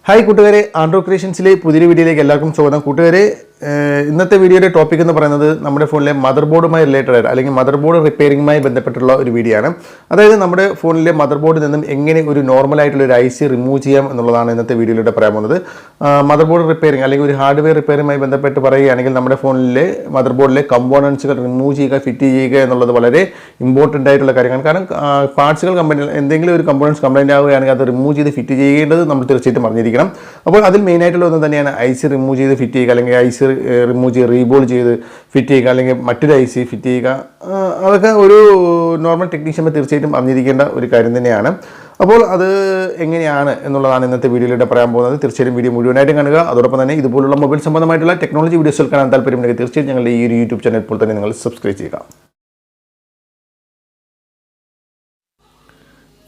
Hi കൂട്ടുകാരെ, ആൻഡ്രോ ക്രിയേഷൻസിലെ പുതിയൊരു വീഡിയോയിലേക്ക് എല്ലാവർക്കും സ്വാഗതം. കൂട്ടുകാരെ, ഇന്നത്തെ വീഡിയോയുടെ ടോപ്പിക് എന്ന് പറയുന്നത് നമ്മുടെ ഫോണിലെ മദർ ബോർഡുമായി റിലേറ്റഡ് ആയിട്ട് അല്ലെങ്കിൽ മദർ ബോർഡ് റിപ്പയറിംഗുമായി ബന്ധപ്പെട്ടുള്ള ഒരു വീഡിയോ ആണ്. അതായത് നമ്മുടെ ഫോണിലെ മദർ ബോർഡിൽ നിന്നും എങ്ങനെ ഒരു നോർമലായിട്ടുള്ള ഒരു IC റിമൂവ് ചെയ്യാം എന്നുള്ളതാണ് ഇന്നത്തെ വീഡിയോയിലൂടെ പറയാൻ പോകുന്നത്. മദർ ബോർഡ് റിപ്പയറിംഗ് അല്ലെങ്കിൽ ഒരു ഹാർഡ്വെയർ റിപ്പയറിംഗുമായി ബന്ധപ്പെട്ട് പറയുകയാണെങ്കിൽ നമ്മുടെ ഫോണിലെ മദർ ബോർഡിലെ കമ്പോണൻസുകൾ റിമൂവ് ചെയ്യുക, ഫിറ്റ് ചെയ്യുക എന്നുള്ളത് വളരെ ഇമ്പോർട്ടൻ്റ് ആയിട്ടുള്ള കാര്യമാണ്. കാരണം പാർട്സുകൾ എന്തെങ്കിലും ഒരു കമ്പോണൻസ് കംപ്ലൈൻറ്റ് ആവുകയാണെങ്കിൽ അത് റിമൂവ് ചെയ്ത് ഫിറ്റ് ചെയ്യേണ്ടത് നമ്മൾ തീർച്ചയായിട്ടും അറിഞ്ഞിരിക്കണം. അപ്പോൾ അതിൽ മെയിനായിട്ടുള്ള ഒന്ന് തന്നെയാണ് IC റിമൂവ് ചെയ്ത് ഫിറ്റ് ചെയ്യുക, അല്ലെങ്കിൽ IC റിമൂവ് ചെയ്ത് റീബോൾ ചെയ്ത് ഫിറ്റ് ചെയ്യുക, അല്ലെങ്കിൽ മറ്റൊരു IC ഫിറ്റ് ചെയ്യുക. അതൊക്കെ ഒരു നോർമൽ ടെക്നീഷ്യന്മാർ തീർച്ചയായിട്ടും അറിഞ്ഞിരിക്കേണ്ട ഒരു കാര്യം തന്നെയാണ്. അപ്പോൾ അത് എങ്ങനെയാണ് എന്നുള്ളതാണ് ഇന്നത്തെ വീഡിയോയിലൂടെ പറയാൻ പോകുന്നത്. തീർച്ചയായും വീഡിയോ മുഴുവനായിട്ടും കാണുക. അതോടൊപ്പം തന്നെ ഇതുപോലുള്ള മൊബൈൽ സംബന്ധമായിട്ടുള്ള ടെക്നോളജി വീഡിയോസ് കാണാൻ താല്പര്യമുണ്ടെങ്കിൽ തീർച്ചയായും ഞങ്ങളുടെ ഈ ഒരു യൂട്യൂബ് ചാനൽ ഇപ്പോൾ തന്നെ നിങ്ങൾ സബ്സ്ക്രൈബ് ചെയ്യുക.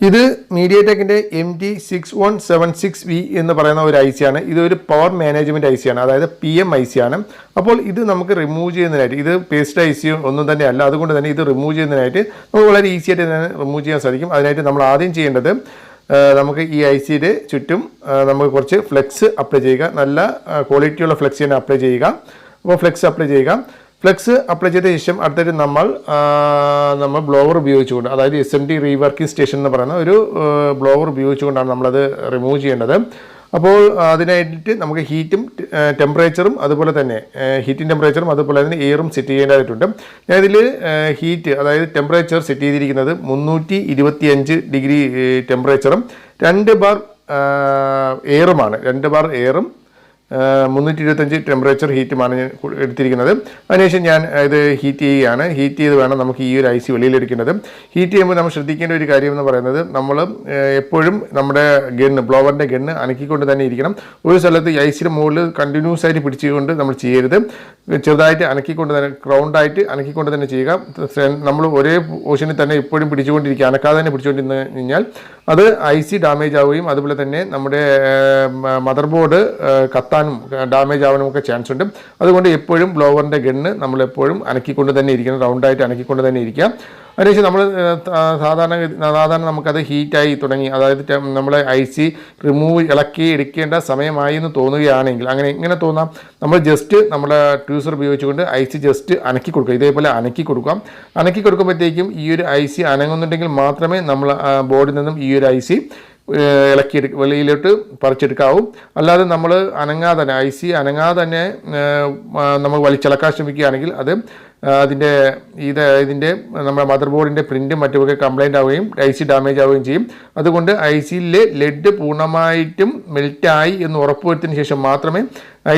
ഇത് മീഡിയടെക്കിൻ്റെ MT6176V എന്ന് പറയുന്ന ഒരു IC ആണ്. ഇതൊരു പവർ മാനേജ്മെൻറ്റ് IC ആണ്, അതായത് PM IC ആണ്. അപ്പോൾ ഇത് നമുക്ക് റിമൂവ് ചെയ്യുന്നതിനായിട്ട്, ഇത് പേസ്റ്റ് IC ഒന്നും തന്നെ അല്ല, അതുകൊണ്ട് തന്നെ ഇത് റിമൂവ് ചെയ്യുന്നതിനായിട്ട് നമുക്ക് വളരെ ഈസി ആയിട്ട് തന്നെ റിമൂവ് ചെയ്യാൻ സാധിക്കും. അതിനായിട്ട് നമ്മൾ ആദ്യം ചെയ്യേണ്ടത്, നമുക്ക് ഈ ICയുടെ ചുറ്റും നമുക്ക് കുറച്ച് ഫ്ലെക്സ് അപ്ലൈ ചെയ്യുക. നല്ല ക്വാളിറ്റിയുള്ള ഫ്ലെക്സ് തന്നെ അപ്ലൈ ചെയ്യുക. അപ്പോൾ ഫ്ലെക്സ് അപ്ലൈ ചെയ്യുക. ഫ്ലെക്സ് അപ്ലൈ ചെയ്ത ശേഷം അടുത്തായിട്ട് നമ്മൾ ബ്ലോവർ ഉപയോഗിച്ചുകൊണ്ട്, അതായത് SMD റീവർക്കിംഗ് സ്റ്റേഷൻ എന്ന് പറയുന്ന ഒരു ബ്ലോവർ ഉപയോഗിച്ചുകൊണ്ടാണ് നമ്മളത് റിമൂവ് ചെയ്യേണ്ടത്. അപ്പോൾ അതിനായിട്ട് നമുക്ക് ഹീറ്റും ടെമ്പറേച്ചറും അതുപോലെ തന്നെ അതുപോലെ തന്നെ എയറും സെറ്റ് ചെയ്യേണ്ടതായിട്ടുണ്ട്. ഞാനിതിൽ ഹീറ്റ്, അതായത് ടെമ്പറേച്ചർ സെറ്റ് ചെയ്തിരിക്കുന്നത് 325 ഡിഗ്രി ടെമ്പറേച്ചറും 2 ബാർ എയറുമാണ്. 2 ബാർ എയറും 325 ടെമ്പറേച്ചർ ഹീറ്റുമാണ് ഞാൻ എടുത്തിരിക്കുന്നത്. അതിനുശേഷം ഞാൻ ഇത് ഹീറ്റ് ചെയ്യുകയാണ്. ഹീറ്റ് ചെയ്ത് വേണം നമുക്ക് ഈ ഒരു IC വെളിയിലെടുക്കേണ്ടത്. ഹീറ്റ് ചെയ്യുമ്പോൾ നമ്മൾ ശ്രദ്ധിക്കേണ്ട ഒരു കാര്യം എന്ന് പറയുന്നത്, നമ്മൾ എപ്പോഴും നമ്മുടെ ബ്ലോവറിൻ്റെ ഗണ്ണ് അനക്കിക്കൊണ്ട് തന്നെ ഇരിക്കണം. ഒരു സ്ഥലത്ത് ICയുടെ മുകളിൽ കണ്ടിന്യൂസ് ആയിട്ട് പിടിച്ചുകൊണ്ട് നമ്മൾ ചെയ്യരുത്. ചെറുതായിട്ട് അനക്കിക്കൊണ്ട് തന്നെ, ഗ്രൗണ്ടായിട്ട് അനക്കിക്കൊണ്ട് തന്നെ ചെയ്യുക. നമ്മൾ ഒരേ പൊസിഷനിൽ തന്നെ എപ്പോഴും പിടിച്ചുകൊണ്ടിരിക്കുക, അനക്കാതെ തന്നെ പിടിച്ചുകൊണ്ടിരുന്ന് കഴിഞ്ഞാൽ അത് IC ഡാമേജ് ആവുകയും അതുപോലെ തന്നെ നമ്മുടെ മദർ ബോർഡ് കത്താനും ഡാമേജ് ആവാനും ഒക്കെ ചാൻസ് ഉണ്ട്. അതുകൊണ്ട് എപ്പോഴും ബ്ലോവറിൻ്റെ ഗണ്ണ് നമ്മളെപ്പോഴും അനക്കിക്കൊണ്ട് തന്നെ ഇരിക്കണം, റൗണ്ടായിട്ട് അനക്കിക്കൊണ്ട് തന്നെ ഇരിക്കുക. അതിനുശേഷം നമ്മൾ സാധാരണ നമുക്കത് ഹീറ്റായി തുടങ്ങി, അതായത് നമ്മളെ IC റിമൂവ് ഇളക്കി എടുക്കേണ്ട സമയമായി എന്ന് തോന്നുകയാണെങ്കിൽ, അങ്ങനെ എങ്ങനെ തോന്നാം, നമ്മൾ ജസ്റ്റ് നമ്മുടെ ട്യൂസർ ഉപയോഗിച്ചുകൊണ്ട് IC ജസ്റ്റ് അനക്കി കൊടുക്കുക. ഇതേപോലെ അനക്കി കൊടുക്കാം. അനക്കി കൊടുക്കുമ്പോഴത്തേക്കും ഈ ഒരു IC അനങ്ങുന്നുണ്ടെങ്കിൽ മാത്രമേ നമ്മൾ ബോർഡിൽ നിന്നും ഈ ഒരു IC വെളിയിലോട്ട് പറിച്ചെടുക്കാവും. അല്ലാതെ നമ്മൾ അനങ്ങാതെ തന്നെ, IC അനങ്ങാതെ തന്നെ നമ്മൾ വലിച്ചിളക്കാൻ ശ്രമിക്കുകയാണെങ്കിൽ അത് ഇതിൻ്റെ നമ്മുടെ മദർ ബോർഡിൻ്റെ പ്രിൻറ്റും മറ്റുമൊക്കെ കംപ്ലൈൻ്റ് ആവുകയും IC ഡാമേജ് ആവുകയും ചെയ്യും. അതുകൊണ്ട് ICയിലെ ലെഡ് പൂർണ്ണമായിട്ടും മെൽറ്റായി എന്ന് ഉറപ്പുവരുത്തിയതിന് ശേഷം മാത്രമേ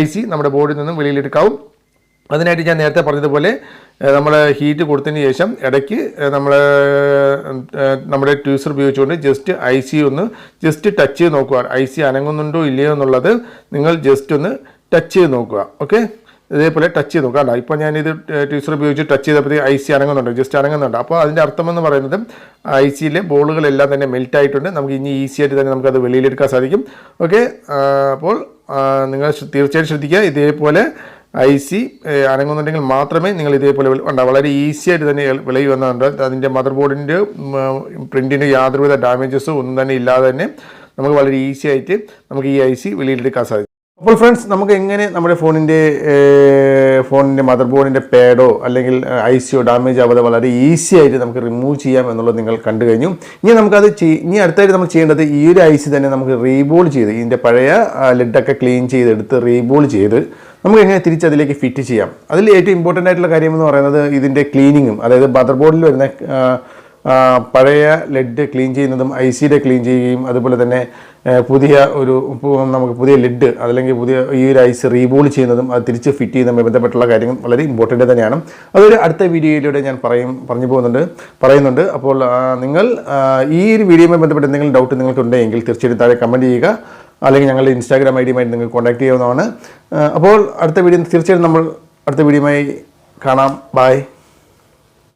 IC നമ്മുടെ ബോർഡിൽ നിന്നും വെളിയിലെടുക്കാവൂ. അതിനായിട്ട് ഞാൻ നേരത്തെ പറഞ്ഞതുപോലെ നമ്മൾ ഹീറ്റ് കൊടുത്തതിന് ശേഷം ഇടയ്ക്ക് നമ്മുടെ ട്യൂസർ ഉപയോഗിച്ചുകൊണ്ട് ജസ്റ്റ് IC ഒന്ന് ജസ്റ്റ് ടച്ച് ചെയ്ത് നോക്കുക. IC അനങ്ങുന്നുണ്ടോ ഇല്ലയോ എന്നുള്ളത് നിങ്ങൾ ജസ്റ്റ് ഒന്ന് ടച്ച് ചെയ്ത് നോക്കുക. ഓക്കെ, ഇതേപോലെ ടച്ച് ചെയ്ത് നോക്കുക. ഇപ്പോൾ ഞാനിത് ട്യൂസർ ഉപയോഗിച്ച് ടച്ച് ചെയ്തപ്പോഴത്തേക്ക് IC അനങ്ങുന്നുണ്ട്, ജസ്റ്റ് അനങ്ങുന്നുണ്ട്. അപ്പോൾ അതിൻ്റെ അർത്ഥമെന്ന് പറയുന്നത് ICയിലെ ബോളുകളെല്ലാം തന്നെ മെൽറ്റ് ആയിട്ടുണ്ട്. നമുക്ക് ഇനി ഈസി ആയിട്ട് തന്നെ നമുക്കത് വെളിയിലെടുക്കാൻ സാധിക്കും. ഓക്കെ, അപ്പോൾ നിങ്ങൾ തീർച്ചയായിട്ടും ശ്രദ്ധിക്കുക. ഇതേപോലെ IC അനങ്ങുന്നുണ്ടെങ്കിൽ മാത്രമേ നിങ്ങൾ ഇതേപോലെ വളരെ ഈസി ആയിട്ട് തന്നെ വിളയി വന്നുണ്ട്. അതിൻ്റെ മദർ ബോർഡിൻ്റെ പ്രിൻറ്റിൻ്റെ യാതൊരുവിധ ഡാമേജസും ഒന്നും തന്നെ ഇല്ലാതെ തന്നെ നമുക്ക് വളരെ ഈസി ആയിട്ട് നമുക്ക് ഈ IC വെളിയിലെടുക്കാൻ സാധിക്കും. അപ്പോൾ ഫ്രണ്ട്സ്, നമുക്ക് എങ്ങനെ നമ്മുടെ ഫോണിൻ്റെ മദർ ബോർഡിൻ്റെ പാഡോ അല്ലെങ്കിൽ ICയോ ഡാമേജ് ആവാതെ വളരെ ഈസി ആയിട്ട് നമുക്ക് റിമൂവ് ചെയ്യാം എന്നുള്ളത് നിങ്ങൾ കണ്ടു കഴിഞ്ഞു. ഇനി അടുത്തായിട്ട് നമ്മൾ ചെയ്യേണ്ടത് ഈ ഒരു IC തന്നെ നമുക്ക് റീബോൾ ചെയ്ത്, ഇതിൻ്റെ പഴയ ലെഡൊക്കെ ക്ലീൻ ചെയ്തെടുത്ത് റീബോൾ ചെയ്ത് നമുക്ക് എങ്ങനെ തിരിച്ചതിലേക്ക് ഫിറ്റ് ചെയ്യാം. അതിൽ ഏറ്റവും ഇമ്പോർട്ടൻ്റ് ആയിട്ടുള്ള കാര്യം എന്ന് പറയുന്നത് ഇതിൻ്റെ ക്ലീനിങ്ങും, അതായത് മദർ ബോർഡിൽ വരുന്ന പഴയ ലെഡ് ക്ലീൻ ചെയ്യുന്നതും ICയുടെ ക്ലീൻ ചെയ്യുകയും അതുപോലെ തന്നെ നമുക്ക് പുതിയ ലെഡ് അല്ലെങ്കിൽ ഈ ഒരു IC റീബോൾ ചെയ്യുന്നതും അത് തിരിച്ച് ഫിറ്റ് ചെയ്യുന്നതുമായി ബന്ധപ്പെട്ടുള്ള കാര്യങ്ങൾ വളരെ ഇമ്പോർട്ടൻ്റ് തന്നെയാണ്. അതൊരു അടുത്ത വീഡിയോയിലൂടെ ഞാൻ പറയുന്നുണ്ട്. അപ്പോൾ നിങ്ങൾ ഈ ഒരു വീഡിയോയുമായി ബന്ധപ്പെട്ട് എന്തെങ്കിലും ഡൗട്ട് നിങ്ങൾക്കുണ്ടെങ്കിൽ തീർച്ചയായിട്ടും താഴെ കമൻറ്റ് ചെയ്യുക, അല്ലെങ്കിൽ ഞങ്ങളുടെ Instagram ID-യുമായിട്ട് നിങ്ങൾക്ക് കോൺടാക്ട് ചെയ്യാവുന്നതാണ്. അപ്പോൾ അടുത്ത വീഡിയോയുമായി കാണാം. ബൈ.